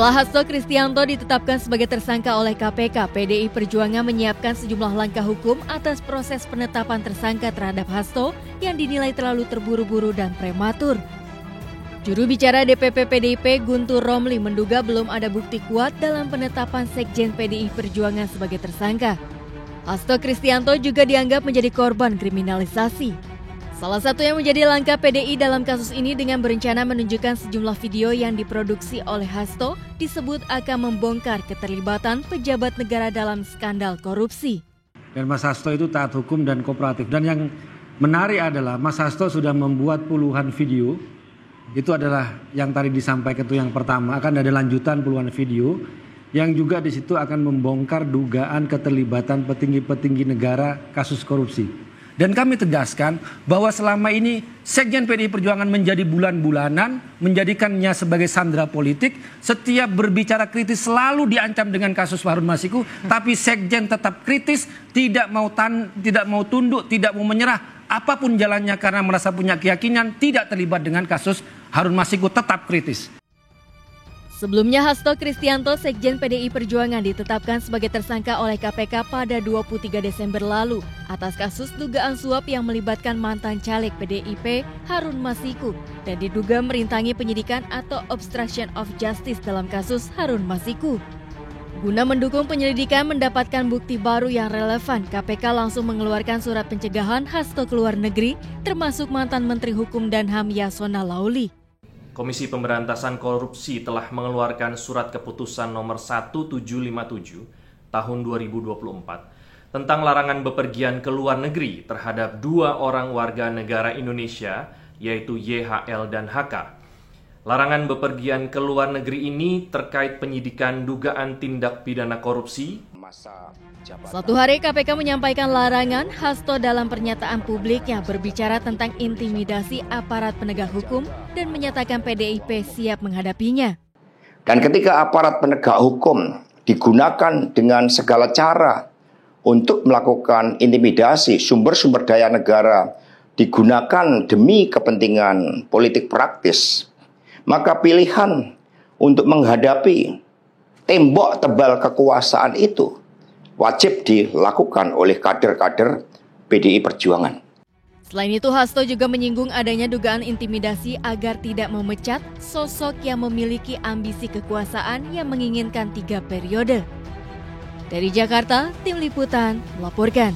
Setelah Hasto Kristianto ditetapkan sebagai tersangka oleh KPK, PDI Perjuangan menyiapkan sejumlah langkah hukum atas proses penetapan tersangka terhadap Hasto yang dinilai terlalu terburu-buru dan prematur. Juru bicara DPP PDIP Guntur Romli menduga belum ada bukti kuat dalam penetapan Sekjen PDI Perjuangan sebagai tersangka. Hasto Kristianto juga dianggap menjadi korban kriminalisasi. Salah satu yang menjadi langkah PDI dalam kasus ini dengan berencana menunjukkan sejumlah video yang diproduksi oleh Hasto disebut akan membongkar keterlibatan pejabat negara dalam skandal korupsi. Dan Mas Hasto itu taat hukum dan kooperatif. Dan yang menarik adalah Mas Hasto sudah membuat puluhan video. Itu adalah yang tadi disampaikan itu yang pertama, akan ada lanjutan puluhan video yang juga di situ akan membongkar dugaan keterlibatan petinggi-petinggi negara kasus korupsi. Dan kami tegaskan bahwa selama ini Sekjen PDI Perjuangan menjadi bulan-bulanan, menjadikannya sebagai sandera politik, setiap berbicara kritis selalu diancam dengan kasus Harun Masiku, tapi Sekjen tetap kritis, tidak mau tunduk, tidak mau menyerah, apapun jalannya karena merasa punya keyakinan, tidak terlibat dengan kasus Harun Masiku, tetap kritis. Sebelumnya Hasto Kristianto, Sekjen PDI Perjuangan ditetapkan sebagai tersangka oleh KPK pada 23 Desember lalu atas kasus dugaan suap yang melibatkan mantan caleg PDIP Harun Masiku dan diduga merintangi penyidikan atau obstruction of justice dalam kasus Harun Masiku. Guna mendukung penyelidikan mendapatkan bukti baru yang relevan, KPK langsung mengeluarkan surat pencegahan Hasto ke luar negeri, termasuk mantan Menteri Hukum dan HAM Yasona Lauli. Komisi Pemberantasan Korupsi telah mengeluarkan surat keputusan nomor 1757 tahun 2024 tentang larangan bepergian ke luar negeri terhadap 2 orang warga negara Indonesia, yaitu YHL dan HK. Larangan bepergian ke luar negeri ini terkait penyidikan dugaan tindak pidana korupsi. Suatu hari KPK menyampaikan larangan. Hasto dalam pernyataan publiknya berbicara tentang intimidasi aparat penegak hukum dan menyatakan PDIP siap menghadapinya. Dan ketika aparat penegak hukum digunakan dengan segala cara untuk melakukan intimidasi, sumber-sumber daya negara digunakan demi kepentingan politik praktis, maka pilihan untuk menghadapi tembok tebal kekuasaan itu wajib dilakukan oleh kader-kader PDI Perjuangan. Selain itu, Hasto juga menyinggung adanya dugaan intimidasi agar tidak memecat sosok yang memiliki ambisi kekuasaan yang menginginkan 3 periode. Dari Jakarta, Tim Liputan melaporkan.